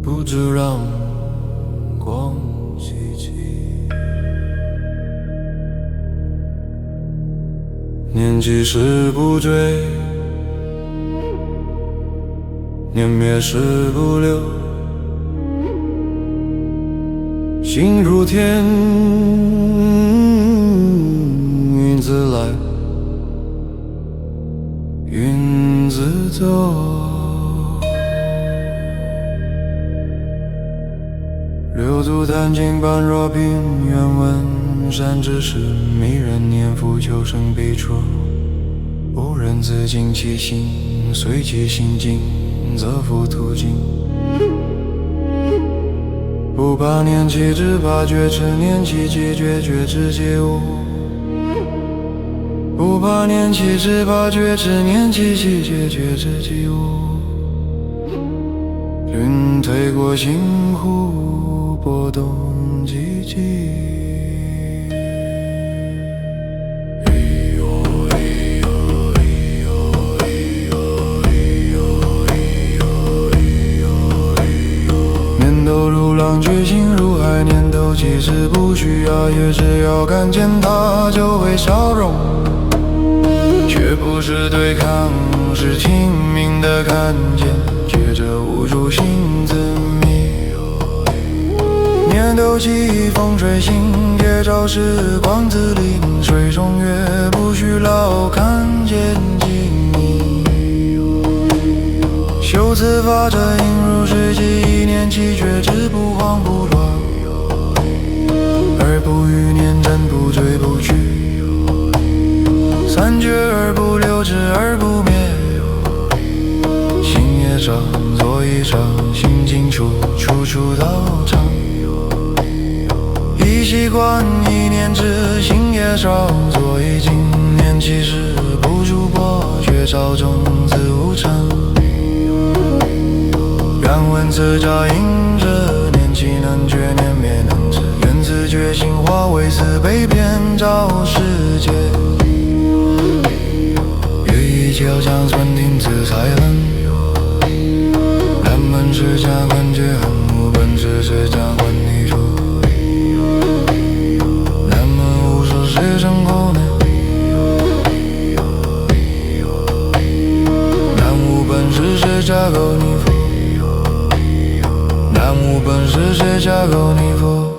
不知让光寂寂。念几时不追，念灭时不留。心如天，云自来，云自走。六足弹尽般若冰，愿问山之始，迷人念复求生悲辍。无人自尽其心，随其心尽，则复途径。不怕念其知，怕觉知，念其寂觉，觉知皆无。不怕念其知，怕觉知，念其寂觉，觉知皆无。云推过星湖，波动寂寂。念头如浪，觉心如海，念头其实不需要，也只要看见它就会消融。却不是对抗，是清明的看见，觉着无助心自迷。念头起风吹行，夜照时光自临，水中月不须老，看见静谧。修辞法则引入世纪，一念起觉知，不慌不乱，而不欲念真，不追不去。三觉而不留，知而不灭。心也长，坐一场，心静处，处处道场。一习惯，一念知，心也少，坐一静，念其实，不住破，觉照中自无常。愿闻此照应着，念其能觉，念灭能知。愿自觉心化为慈悲，遍照世界。交将寸听自才能，南门是家观觉恨，无本是谁家观泥土。南门无数谁生后呢？南无本是谁家构泥佛？南无本是谁家构泥佛？